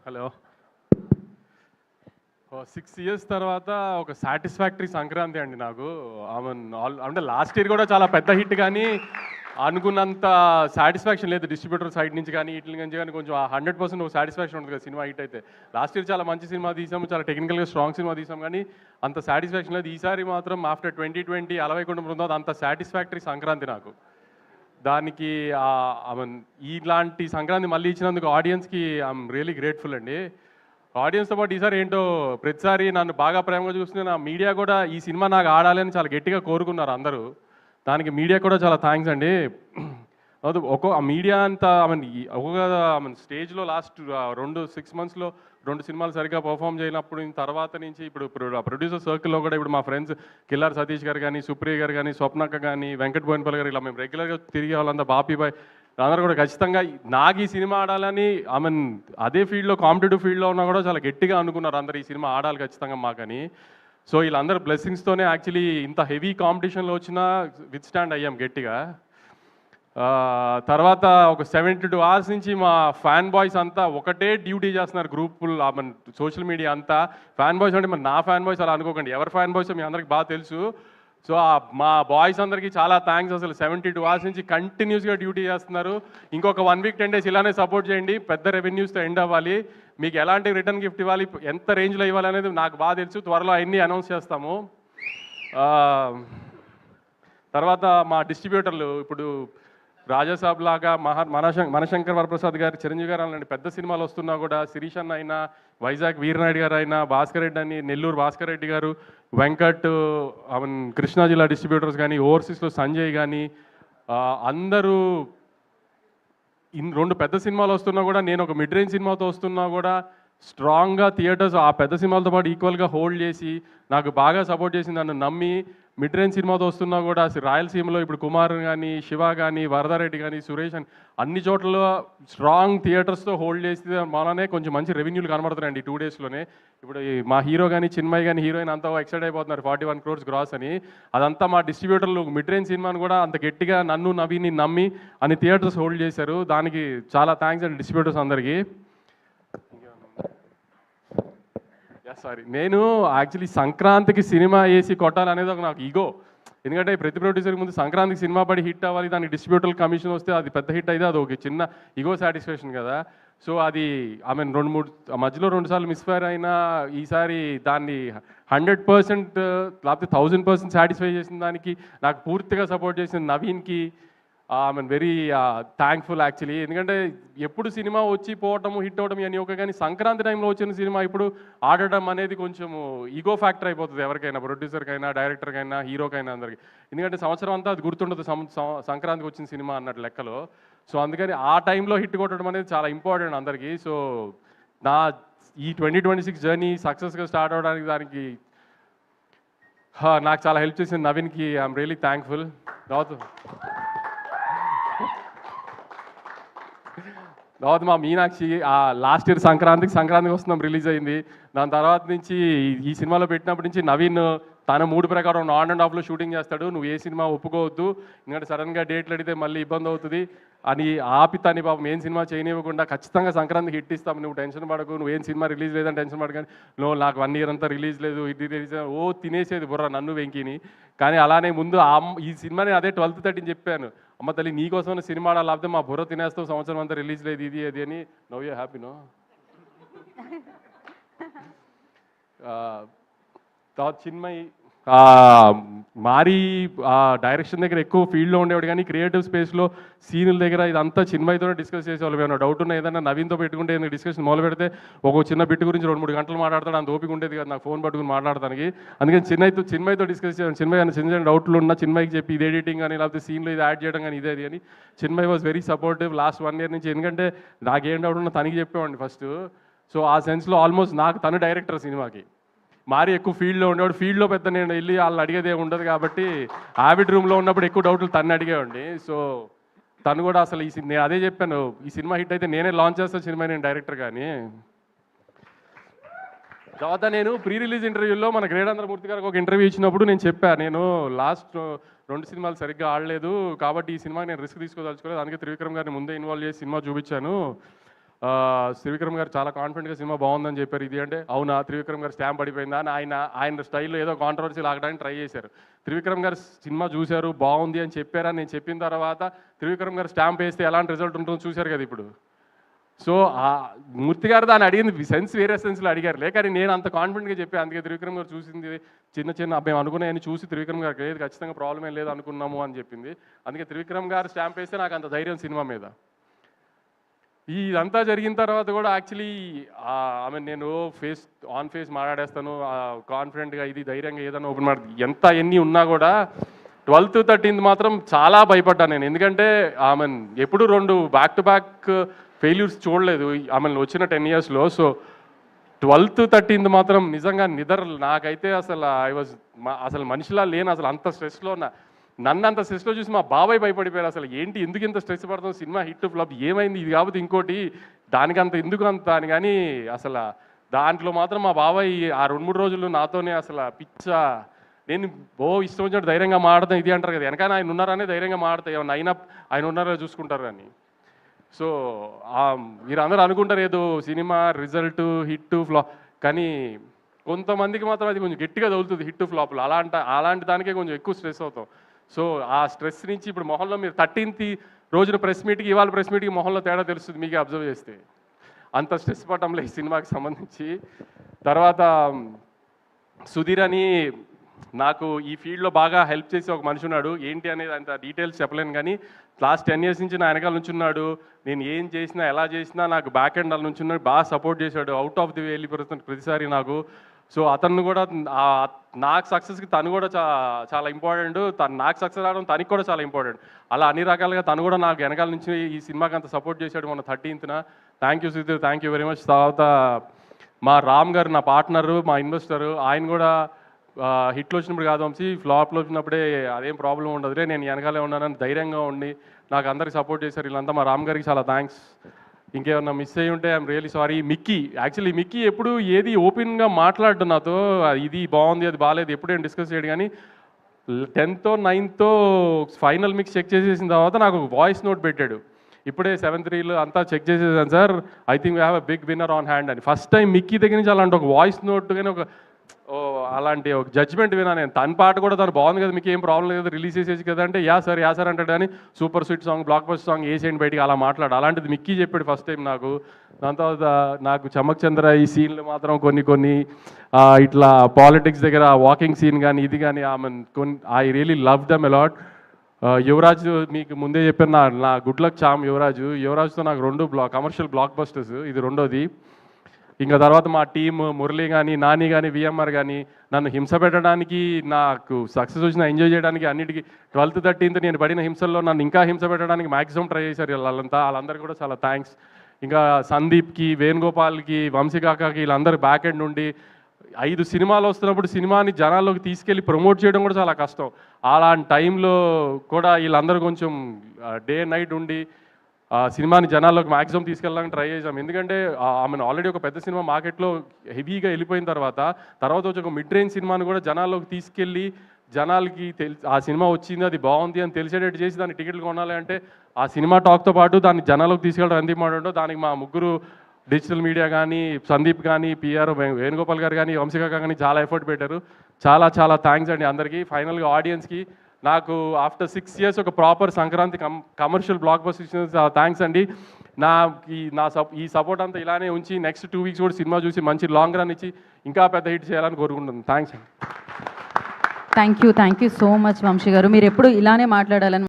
Hello. 6 years తర్వాత ఒక satisfactory Sankranti అండి నాకు. అంటే లాస్ట్ ఇయర్ కూడా చాలా పెద్ద హిట్, కానీ అనుకున్నంత సాటిస్ఫాక్షన్ లేదు డిస్ట్రిబ్యూటర్ సైడ్ నుంచి కానీ వీటి నుంచి కానీ. కొంచెం 100% ఒక సాటిస్ఫాక్షన్ ఉంటుంది కదా సినిమా హిట్ అయితే. లాస్ట్ ఇయర్ చాలా మంచి సినిమా తీసాము, చాలా టెక్నికల్గా స్ట్రాంగ్ సినిమా తీసాం, కానీ అంత సాటిస్ఫాక్షన్ లేదు. ఈసారి మాత్రం ఆఫ్టర్ 2020 అలవైకుంఠం బృందావన్ అంత సాటిస్ఫాక్టరీ సంక్రాంతి నాకు. దానికి ఇలాంటి సంక్రాంతి మళ్ళీ ఇచ్చినందుకు ఆడియన్స్కి ఐఎమ్ రియలీ గ్రేట్ఫుల్ అండి. ఆడియన్స్తో పాటు ఈసారి ఏంటో ప్రతిసారి నన్ను బాగా ప్రేమగా చూస్తున్న నా మీడియా కూడా ఈ సినిమా నాకు ఆడాలి అని చాలా గట్టిగా కోరుకున్నారు అందరూ. దానికి మీడియా కూడా చాలా థ్యాంక్స్ అండి. మీడియా అంతా ఒక్కొక్క స్టేజ్లో లాస్ట్ 6 monthsలో 2 సినిమాలు సరిగ్గా పర్ఫామ్ చేయనప్పుడు తర్వాత నుంచి ఇప్పుడు ప్రొడ్యూసర్ సర్కిల్లో కూడా ఇప్పుడు మా ఫ్రెండ్స్ కిల్లార్ సతీష్ గారు కానీ, సుప్రియ గారు కానీ, స్వప్నక్క కానీ, వెంకట్ బోయినపల్లి గారు, ఇలా మేము రెగ్యులర్గా తిరిగే వాళ్ళంతా, బాపీబాయ్ అందరూ కూడా ఖచ్చితంగా నాకు ఈ సినిమా ఆడాలని అదే ఫీల్డ్లో కాంపిటేటివ్ ఫీల్డ్లో ఉన్నా కూడా చాలా గట్టిగా అనుకున్నారు అందరు ఈ సినిమా ఆడాలి ఖచ్చితంగా మాకని. సో వీళ్ళందరూ బ్లెస్సింగ్స్తోనే యాక్చువల్లీ ఇంత హెవీ కాంపిటీషన్లో వచ్చినా విత్ స్టాండ్ అయ్యాం గట్టిగా. తర్వాత ఒక 72 hours నుంచి మా ఫ్యాన్ బాయ్స్ అంతా ఒకటే డ్యూటీ చేస్తున్నారు గ్రూపులు, సోషల్ మీడియా అంతా. ఫ్యాన్ బాయ్స్ అంటే మరి నా ఫ్యాన్ బాయ్స్ అలా అనుకోకండి, ఎవరి ఫ్యాన్ బాయ్స్ మీ అందరికి బాగా తెలుసు. సో మా బాయ్స్ అందరికీ చాలా థ్యాంక్స్. అసలు 72 hours నుంచి కంటిన్యూస్గా డ్యూటీ చేస్తున్నారు. ఇంకొక 1 week 10 days ఇలానే సపోర్ట్ చేయండి. పెద్ద రెవెన్యూస్తో ఎండ్ అవ్వాలి. మీకు ఎలాంటి రిటర్న్ గిఫ్ట్ ఇవ్వాలి, ఎంత రేంజ్లో ఇవ్వాలి అనేది నాకు బాగా తెలుసు. త్వరలో అన్నీ అనౌన్స్ చేస్తాము. తర్వాత మా డిస్ట్రిబ్యూటర్లు ఇప్పుడు రాజాసాబ్ లాగా మనశంకర్ వరప్రసాద్ గారు, చిరంజీవి గారు అలాంటి పెద్ద సినిమాలు వస్తున్నా కూడా, శిరీష్ అన్న అయినా, వైజాగ్ వీరనాయుడు గారు అయినా, భాస్కర్ రెడ్డి అని, నెల్లూరు భాస్కర్ రెడ్డి గారు, వెంకట్, కృష్ణా జిల్లా డిస్ట్రిబ్యూటర్స్ కానీ, ఓవర్సీస్లో సంజయ్ కానీ, అందరూ 2 పెద్ద సినిమాలు వస్తున్నా కూడా, నేను ఒక మిడ్ రేంజ్ సినిమాతో వస్తున్నా కూడా స్ట్రాంగ్గా థియేటర్స్ ఆ పెద్ద సినిమాలతో పాటు ఈక్వల్గా హోల్డ్ చేసి నాకు బాగా సపోర్ట్ చేసి నన్ను నమ్మి మిడ్ రేంజ్ సినిమాతో వస్తున్నా కూడా రాయలసీమలో ఇప్పుడు కుమార్ కానీ, శివ కానీ, వరదారెడ్డి కానీ, సురేష్ అని అన్ని చోట్ల స్ట్రాంగ్ థియేటర్స్తో హోల్డ్ చేసి మననే కొంచెం మంచి రెవెన్యూలు కనబడుతున్నాయండి 2 daysలోనే. ఇప్పుడు మా హీరో కానీ, చిన్మయ్ కానీ, హీరోయిన్ అంతా ఎక్సైట్ అయిపోతున్నారు 41 crores గ్రాస్ అని. అదంతా మా డిస్ట్రిబ్యూటర్లు మిడ్ రేంజ్ సినిమాను కూడా అంత గట్టిగా నన్ను నవీని నమ్మి అన్ని థియేటర్స్ హోల్డ్ చేశారు. దానికి చాలా థ్యాంక్స్ అండి డిస్ట్రిబ్యూటర్స్ అందరికీ. సారీ, నేను యాక్చువల్లీ సంక్రాంతికి సినిమా వేసి కొట్టాలనేది ఒక నాకు ఈగో. ఎందుకంటే ప్రతి ప్రొడ్యూసర్కి ముందు సంక్రాంతికి సినిమా పడి హిట్ అవ్వాలి, దానికి డిస్ట్రిబ్యూటర్ కమిషన్ వస్తే అది పెద్ద హిట్ అయితే అది ఒక చిన్న ఈగో సాటిస్ఫాక్షన్ కదా. సో అది 2-3 మధ్యలో 2 సార్లు మిస్ఫైర్ అయినా ఈసారి దాన్ని 100% లేకపోతే 1000% సాటిస్ఫై చేసిన దానికి నాకు పూర్తిగా సపోర్ట్ చేసిన నవీన్కి వెరీ థ్యాంక్ఫుల్ యాక్చువల్లీ. ఎందుకంటే ఎప్పుడు సినిమా వచ్చి పోవటము, హిట్ అవ్వడం అని ఒక, కానీ సంక్రాంతి టైంలో వచ్చిన సినిమా ఇప్పుడు ఆడడం అనేది కొంచెం ఈగో ఫ్యాక్టర్ అయిపోతుంది ఎవరికైనా, ప్రొడ్యూసర్కైనా, డైరెక్టర్కైనా, హీరోకైనా అందరికి. ఎందుకంటే సంవత్సరం అంతా అది గుర్తుండదు సంక్రాంతికి వచ్చిన సినిమా అన్నట్టు లెక్కలో. సో అందుకని ఆ టైంలో హిట్ కొట్టడం అనేది చాలా ఇంపార్టెంట్ అందరికీ. సో నా ఈ 2026 జర్నీ సక్సెస్గా స్టార్ట్ అవ్వడానికి దానికి నాకు చాలా హెల్ప్ చేసిన నవీన్కి ఐఎమ్ రియలీ థ్యాంక్ఫుల్. తర్వాత మా మీనాక్షి లాస్ట్ ఇయర్ సంక్రాంతికి వస్తున్నాం రిలీజ్ అయింది. దాని తర్వాత నుంచి ఈ సినిమాలో పెట్టినప్పటి నుంచి నవీన్ తన మూడు ప్రకారం ఆన్ అండ్ ఆఫ్లో షూటింగ్ చేస్తాడు. నువ్వు ఏ సినిమా ఒప్పుకోవద్దు, ఎందుకంటే సడన్గా డేట్లు అడిగితే మళ్ళీ ఇబ్బంది అవుతుంది అని ఆపితాని పాపం ఏం సినిమా చేయనివ్వకుండా ఖచ్చితంగా సంక్రాంతికి హిట్ ఇస్తాము, నువ్వు టెన్షన్ పడకు, నువ్వేం సినిమా రిలీజ్ లేదని టెన్షన్ పడకని. నువ్వు నాకు 1 year అంతా రిలీజ్ లేదు, ఇది రిలీజ్ తినేసేది బుర్ర నన్ను వెంకిని. కానీ అలానే ముందు ఈ సినిమాని అదే 12th 13 చెప్పాను, అమ్మ తల్లి నీకోసం సినిమా లేకపోతే మా బుర్ర తినేస్తావు, సంవత్సరం అంతా రిలీజ్ లేదు ఇది అది అని. Now you హ్యాపీనో. చిన్మయ్ మారి డైరెక్షన్ దగ్గర ఎక్కువ ఫీల్డ్లో ఉండేవాడు, కానీ క్రియేటివ్ స్పేస్లో సీనుల దగ్గర ఇదంతా చిన్మయ్తోనే డిస్కస్ చేసేవాళ్ళు. ఏమైనా డౌట్ ఉన్నా ఏదైనా నవీన్తో పెట్టుకుంటే డిస్కషన్ మొదలు పెడితే ఒక చిన్న బిట్ గురించి 2-3 గంటలు మాట్లాడతాడు. అంత ఓపిక ఉండేది కదా నాకు ఫోన్ పట్టుకుని మాట్లాడటానికి. అందుకని చిన్మయ్తో డిస్కస్ చేయాలి. చిన్మయ్ అని చిన్న డౌట్లు ఉన్నా చిన్మయ్కి చెప్పి ఇది ఎడిటింగ్ కానీ లేకపోతే సీన్లో ఇది యాడ్ చేయడం కానీ ఇదే అది అని. Chinmay was very supportive last 1 year నుంచి. ఎందుకంటే నాకేం డౌట్ ఉన్నా తనకి చెప్పేవాడిని ఫస్ట్. సో ఆ సెన్స్లో ఆల్మోస్ట్ నాకు తను డైరెక్టర్ సినిమాకి. మారి ఎక్కువ ఫీల్డ్లో ఉండేవాడు, ఫీల్డ్లో పెద్ద నేను వెళ్ళి వాళ్ళని అడిగేదే ఉండదు కాబట్టి ఆవిడ్ రూమ్లో ఉన్నప్పుడు ఎక్కువ డౌట్లు తను అడిగేవాడిని. సో తను కూడా అసలు నేను అదే చెప్పాను, ఈ సినిమా హిట్ అయితే నేనే లాంచ్ చేస్తాను సినిమా, నేను డైరెక్టర్ కానీ. తర్వాత నేను ప్రీ రిలీజ్ ఇంటర్వ్యూలో మన గ్రేడాంధ్రమూర్తి గారికి ఒక ఇంటర్వ్యూ ఇచ్చినప్పుడు నేను చెప్పాను, నేను లాస్ట్ 2 సినిమాలు సరిగ్గా ఆడలేదు కాబట్టి ఈ సినిమా నేను రిస్క్ తీసుకోదలుచుకోలేదు, అందుకే త్రివిక్రమ్ గారిని ముందే ఇన్వాల్వ్ చేసి సినిమా చూపించాను. త్రివిక్రమ్ గారు చాలా కాన్ఫిడెంట్గా సినిమా బాగుందని చెప్పారు. ఇది అంటే అవునా త్రివిక్రమ్ గారు స్టాంప్ పడిపోయిందా అని ఆయన స్టైల్లో ఏదో కాంట్రవర్సీ లాగడానికి ట్రై చేశారు. త్రివిక్రమ్ గారు సినిమా చూశారు, బాగుంది అని చెప్పారని నేను చెప్పిన తర్వాత త్రివిక్రమ్ గారు స్టాంప్ వేస్తే ఎలాంటి రిజల్ట్ ఉంటుందో చూశారు కదా ఇప్పుడు. సో మూర్తి గారు దాన్ని అడిగింది సెన్స్ వేరే సెన్స్లో అడిగారు కానీ నేను అంత కాన్ఫిడెంట్గా చెప్పాను. అందుకే త్రివిక్రమ్ గారు చూసింది చిన్న మేము అనుకున్నాయని చూసి త్రివిక్రమ్ గారికి లేదు ఖచ్చితంగా ప్రాబ్లం ఏం లేదు అనుకున్నాము అని చెప్పింది. అందుకే త్రివిక్రమ్ గారు స్టాంప్ వేస్తే నాకు అంత ధైర్యం సినిమా మీద. ఇదంతా జరిగిన తర్వాత కూడా యాక్చువల్లీ నేను ఫేస్ మాట్లాడేస్తాను కాన్ఫిడెంట్గా, ఇది ధైర్యంగా ఏదైనా ఓపెన్ ఎన్ని ఉన్నా కూడా 12th 13th మాత్రం చాలా భయపడ్డాను నేను. ఎందుకంటే ఎప్పుడు 2 బ్యాక్ టు బ్యాక్ ఫెయిల్యూర్స్ చూడలేదు వచ్చిన 10 yearsలో. సో 12th 13th మాత్రం నిజంగా నాకైతే అసలు మనిషిలా లేను. అసలు అంత స్ట్రెస్లో నన్ను అంత స్ట్రెస్లో చూసి మా బాబాయ్ భయపడిపోయారు. అసలు ఏంటి ఎందుకు ఇంత స్ట్రెస్ పడుతుంది, సినిమా హిట్ ఫ్లాప్ ఏమైంది, ఇది కాకపోతే ఇంకోటి దానికంత ఎందుకు అంత అని. కానీ అసలు దాంట్లో మాత్రం మా బాబాయ్ ఆ 2-3 రోజులు నాతోనే అసలు నేను ఇష్టం వచ్చినట్టు ధైర్యంగా మాడతాను ఇది అంటారు కదా, వెనకాల ఆయన ఉన్నారనే ధైర్యంగా మాడతాయి, ఏమన్నా అయినా ఆయన ఉన్నారో చూసుకుంటారు అని. సో మీరు అందరూ అనుకుంటారు ఏదో సినిమా రిజల్ట్ హిట్ ఫ్లాప్, కానీ కొంతమందికి మాత్రం అది కొంచెం గట్టిగా తగులుతుంది హిట్ ఫ్లాప్లు. అలాంటి దానికే కొంచెం ఎక్కువ స్ట్రెస్ అవుతాం. సో ఆ స్ట్రెస్ నుంచి ఇప్పుడు మొహంలో మీరు 13th రోజున ప్రెస్ మీట్కి ఇవాళ ప్రెస్ మీట్కి మొహంలో తేడా తెలుస్తుంది మీకే అబ్జర్వ్ చేస్తే. అంత స్ట్రెస్ పడటంలో ఈ సినిమాకి సంబంధించి. తర్వాత సుధీర్ అని నాకు ఈ ఫీల్డ్లో బాగా హెల్ప్ చేసి ఒక మనిషి ఉన్నాడు. ఏంటి అనేది అంత డీటెయిల్స్ చెప్పలేను కానీ లాస్ట్ 10 years నుంచి నా వెనకాల నుంచి ఉన్నాడు. నేను ఏం చేసినా ఎలా చేసినా నాకు బ్యాక్ ఎండ్ అలా నుంచి ఉన్నాడు, బాగా సపోర్ట్ చేశాడు. అవుట్ ఆఫ్ ది వే వెళ్ళిపోతుంది ప్రతిసారి నాకు. సో అతను కూడా నాకు సక్సెస్కి తను కూడా చాలా ఇంపార్టెంట్, నాకు సక్సెస్ రావడం తనకి కూడా చాలా ఇంపార్టెంట్. అలా అన్ని రకాలుగా తను కూడా నాకు వెనకాల నుంచి ఈ సినిమాకి అంత సపోర్ట్ చేశాడు మొన్న 13th. Thank you Sudheer, thank you very much. తర్వాత మా రామ్ గారు నా పార్ట్నరు, మా ఇన్వెస్టరు, ఆయన కూడా హిట్లు వచ్చినప్పుడు కాదు వంశీ, ఫ్లాప్లో వచ్చినప్పుడే అదేం ప్రాబ్లం ఉండదులే, నేను వెనకాలే ఉన్నానని ధైర్యంగా ఉండి నాకు అందరికి సపోర్ట్ చేశారు వీళ్ళంతా. మా రామ్ గారికి చాలా థ్యాంక్స్. ఇంకేమన్నా మిస్ అయ్యి ఉంటే ఐఎమ్ రియలీ సారీ. మిక్కీ ఎప్పుడు ఏది ఓపెన్గా మాట్లాడు నాతో, ఇది బాగుంది అది బాగాలేదు ఎప్పుడేం డిస్కస్ చేయడు. కానీ 10th 9th final mix check చేసేసిన తర్వాత నాకు ఒక వాయిస్ నోట్ పెట్టాడు. ఇప్పుడే 7-3 అంతా చెక్ చేసేసాను sir, I think we have a big winner on hand అని. ఫస్ట్ టైం మిక్కీ దగ్గర నుంచి అలాంటి ఒక వాయిస్ నోట్ కానీ అలాంటి ఒక జడ్జ్మెంట్ వినా నేను. తన పాట కూడా తను బాగుంది కదా, మీకు ఏం ప్రాబ్లం లేదు రిలీజ్ చేసేసి కదా అంటే యా సార్ అంటాడు. కానీ super sweet song, block buster song వేసేయండి బయటికి అలా మాట్లాడు. అలాంటిది మిక్కీ చెప్పాడు ఫస్ట్ టైం నాకు. దాని తర్వాత నాకు చమక్ చంద్ర ఈ సీన్లు మాత్రం కొన్ని ఇట్లా పాలిటిక్స్ దగ్గర వాకింగ్ సీన్ కానీ ఇది కానీ I really love them a lot. Yuvraj మీకు ముందే చెప్పాను, నా గుడ్ లక్ చామ్ యువరాజ్తో నాకు 2 కమర్షియల్ బ్లాక్ బస్టర్స్, ఇది రెండోది. ఇంకా తర్వాత మా టీమ్ మురళి కానీ నాని కానీ విఎంఆర్ కానీ నన్ను హింస పెట్టడానికి, నాకు సక్సెస్ వచ్చిన ఎంజాయ్ చేయడానికి అన్నిటికీ 12th 13th నేను పడిన హింసల్లో నన్ను ఇంకా హింస పెట్టడానికి మ్యాక్సిమం ట్రై చేశారు వాళ్ళందరికీ కూడా చాలా థ్యాంక్స్. ఇంకా సందీప్కి, వేణుగోపాల్కి, వంశీకాకాకి వీళ్ళందరూ బ్యాక్ ఎండ్ నుండి 5 సినిమాలు వస్తున్నప్పుడు సినిమాని జనాల్లోకి తీసుకెళ్ళి ప్రమోట్ చేయడం కూడా చాలా కష్టం. అలాంటి టైంలో కూడా వీళ్ళందరూ కొంచెం డే అండ్ నైట్ ఉండి సినిమాని జనాల్లోకి మ్యాక్సిమం తీసుకెళ్ళడానికి ట్రై చేసాం. ఎందుకంటే ఆల్రెడీ ఒక పెద్ద సినిమా మార్కెట్లో హెవీగా వెళ్ళిపోయిన తర్వాత వచ్చి ఒక మిడ్ రేంజ్ సినిమాని కూడా జనాల్లోకి తీసుకెళ్ళి జనాలకి ఆ సినిమా వచ్చింది అది బాగుంది అని తెలిసేటట్టు చేసి దాన్ని టికెట్లు కొనాలి అంటే ఆ సినిమా టాక్తో పాటు దాన్ని జనాల్లోకి తీసుకెళ్ళడం ఎంత ఇంపార్టెంటో దానికి మా ముగ్గురు డిజిటల్ మీడియా కానీ, సందీప్ కానీ, పిఆర్ వేణుగోపాల్ గారు కానీ, వంశీకాక కానీ చాలా ఎఫర్ట్ పెట్టారు. చాలా థ్యాంక్స్ అండి అందరికీ. ఫైనల్గా ఆడియన్స్కి నాకు ఆఫ్టర్ 6 years ఒక proper Sankranti commercial block buster ఇచ్చిన చాలా థ్యాంక్స్ అండి. ఈ సపోర్ట్ అంతా ఇలానే ఉంచి నెక్స్ట్ 2 weeks కూడా సినిమా చూసి మంచి లాంగ్ రన్ ఇచ్చి ఇంకా పెద్ద హిట్ చేయాలని కోరుకుంటున్నాను. థ్యాంక్స్ అండి. Thank you so much Vamsi గారు. మీరు ఎప్పుడు ఇలానే మాట్లాడాలని